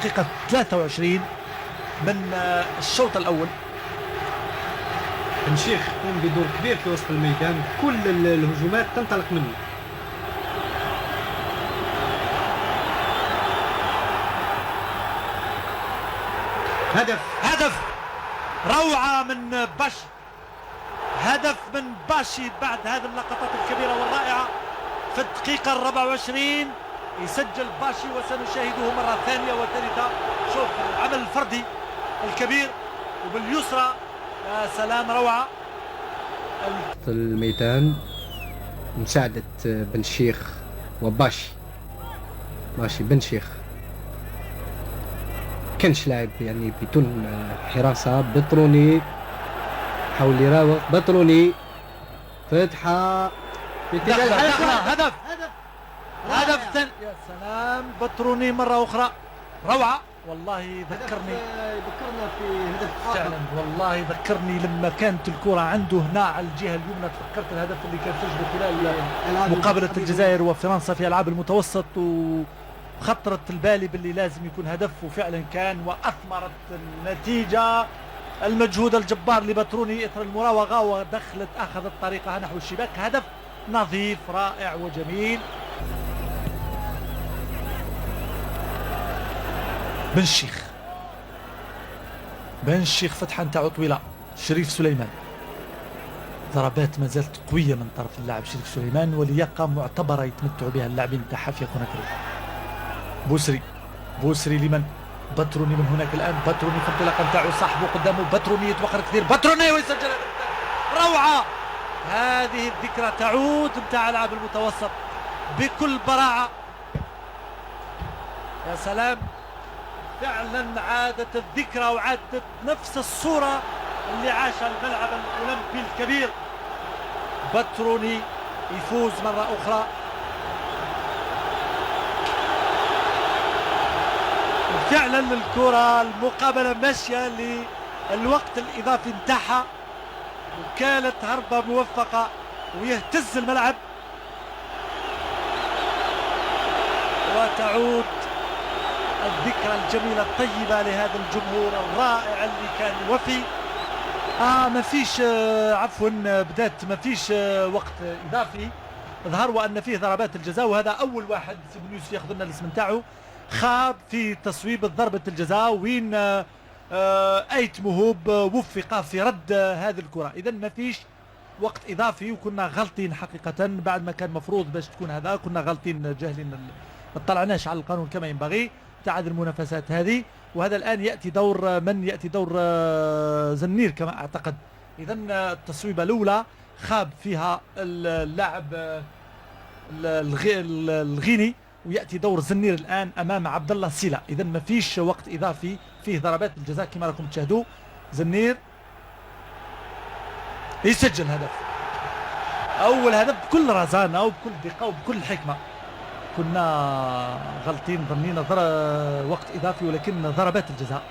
الدقيقة 23 من الشوط الأول. بن شيخ قام بدور كبير في وسط الميدان، كل الهجومات تنطلق منه. هدف روعة من باشي، هدف من باشي بعد هذه اللقطات الكبيرة والرائعة في الدقيقة 24 يسجل باشي، وسنشاهده مرة ثانية وثالثة. شوف العمل الفردي الكبير وباليسرى، يا سلام روعة. الميدان مساعدة بن شيخ وباشي. ماشي بن شيخ كانش لاعب يعني بدون حراسة. بطروني حاول يراوغ، بطروني فتحة هدف ثاني. يا سلام بطروني مرة أخرى روعة والله. ذكرنا في هدف فعلا والله، ذكرني لما كانت الكرة عنده هنا على الجهة اليمنى. تفكرت الهدف اللي كان سجله خلال مقابلة الجزائر وفرنسا في ألعاب المتوسط، وخطرت البالي باللي لازم يكون هدف، وفعلا كان، وأثمرت النتيجة. المجهود الجبار لبطروني إثر المراوغة ودخلت أخذت طريقها نحو الشباك. هدف نظيف رائع وجميل. بن الشيخ فتحة نتاعو طويلة. شريف سليمان، ضربات ما زالت قوية من طرف اللاعب شريف سليمان، ولياقة معتبرة يتمتع بها اللاعبين تاع حافية كوناكري. بوسري لمن؟ بطروني من هناك الآن. بطروني في الانطلاقة نتاعو، صاحبه قدامه. بطروني يتوخر كثير، بطروني ويسجل روعة. هذه الذكرى تعود نتاع ألعاب المتوسط بكل براعة. يا سلام، فعلا عادت الذكرى وعادت نفس الصورة اللي عاشها الملعب الأولمبي الكبير. بطروني يفوز مرة أخرى. فعلا الكرة المقابلة ماشية للوقت الإضافي نتاعها، وكانت هربة موفقة ويهتز الملعب، وتعود الذكرى الجميلة الطيبة لهذا الجمهور الرائع اللي كان وفي. ما فيش عفوا بدات ما فيش وقت إضافي ظهر، وأن فيه ضربات الجزاء، وهذا أول واحد سيبن يوسف ياخذ لنا الاسم نتاعو خاب في تصويب ضربة الجزاء، وين أيت مهوب وفق في رد هذه الكرة. إذا ما فيش وقت إضافي، وكنا غلطين حقيقة بعد ما كان مفروض باش تكون هذا. كنا غلطين جاهلين، ما اطلعناش على القانون كما ينبغي تاع المنافسات هذه. وهذا الآن يأتي دور من؟ يأتي دور زنير كما أعتقد. إذا التصويبة الأولى خاب فيها اللاعب الغيني، ويأتي دور زنير الآن أمام عبد الله سيلا. إذا ما فيش وقت إضافي، فيه ضربات الجزاء كما راكم تشاهدوا. زنير يسجل هدف، أول هدف بكل رزانة وبكل دقة وبكل حكمة. كنا غلطين، ظنينا وقت إضافي، ولكن ضربات الجزاء.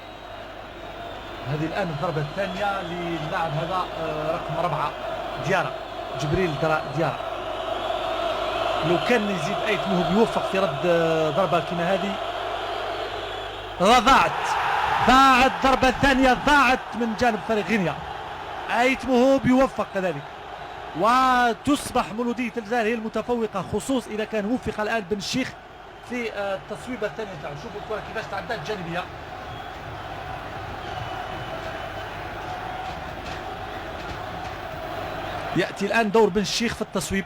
هذه الآن الضربة الثانية للاعب هذا رقم 4 ديارة، جبريل ديارة. لو كان يزيد أيت مهوب يوفق في رد ضربة كما هذه، ضاعت ضربة الثانية، ضاعت من جانب فريق غينيا. أيت مهوب يوفق كذلك، وتصبح مولودية الجزائر هي المتفوقة، خصوص إذا كان وفق الآن بن الشيخ في التصويبة الثانية تاعو. شوفوا الكرة كيفاش تعدات جانبية. يأتي الآن دور بن الشيخ في التصويب،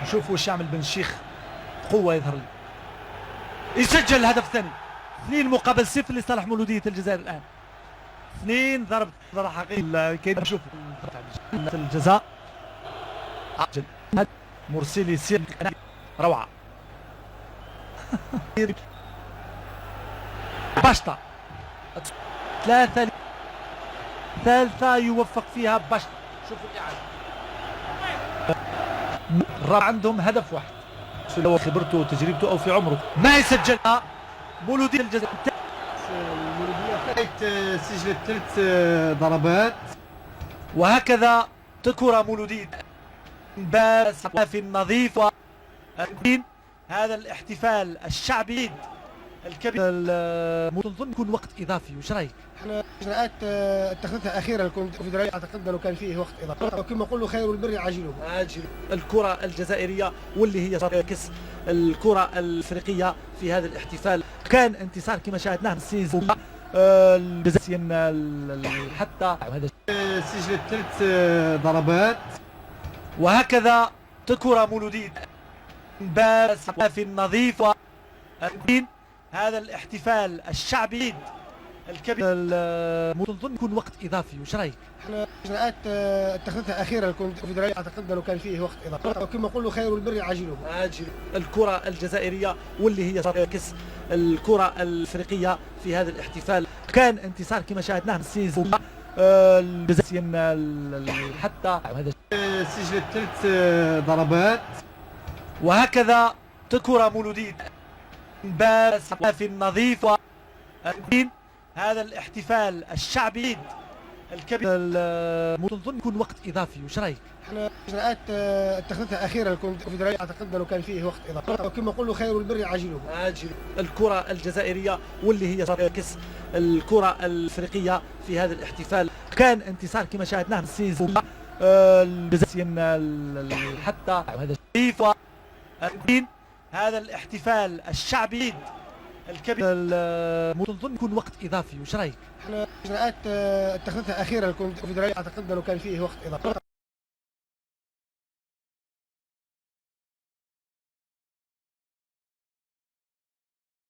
نشوف واش يعمل بن الشيخ. قوة يظهر لي، يسجل الهدف الثاني. 2-0 لصالح مولودية الجزائر. الآن 2 ضربة حقيقي. كي نشوف الجزاء مرسيلي سير روعة. باشتا ثالثة يوفق فيها باشتا. شوفوا الإعادة، عندهم هدف واحد، سواء خبرته وتجربته أو في عمره ما يسجلها. مولودية الجزائر سجلت 3 ضربات، وهكذا تكرة مولودية باس في النظيف. هذا الاحتفال الشعبي الكبير نظن يكون وقت اضافي، وش رايك؟ احنا اجراءات اتخذتها اخيرا الكونفدراليه، اعتقد انه كان فيه وقت اضافي، وكما نقولوا خير البر عاجله. الكره الجزائريه واللي هي كاس الكره الافريقيه في هذا الاحتفال كان انتصار كما شاهدناه من السيزون الجزائريين حتى هذا سجلت 3 ضربات، وهكذا كرة مولودية باس في النظيف هذا الاحتفال الشعبي الكبير نظن يكون وقت اضافي، وش رايك؟ احنا اجراءات اتخذتها اخيرا الكونفدراليه، اعتقد انه كان فيه وقت اضافي، وكما نقولوا خير البر عاجله. الكرة الجزائرية واللي هي كاس الكرة الافريقيه في هذا الاحتفال كان انتصار كما شاهدناه من السيزون الجزائريين حتى هذا سجلت 3 ضربات، وهكذا كرة مولودية باس في النظيف هذا الاحتفال الشعبي الكبير نظن يكون وقت اضافي، وش رايك؟ احنا اجراءات اتخذتها اخيرا الكونفدراليه، اعتقد انه كان فيه وقت اضافي، وكما نقولوا خير البر عاجله. الكرة الجزائرية واللي هي كاس الكرة الافريقيه في هذا الاحتفال كان انتصار كما شاهدناه من السيزون الجزائريين حتى هذا الاحتفال الشعبي الكبير نظن يكون وقت اضافي، وش رايك؟ احنا اجراءات اتخذتها اخيرا الكونفدراليه، اعتقد انه كان فيه وقت اضافي.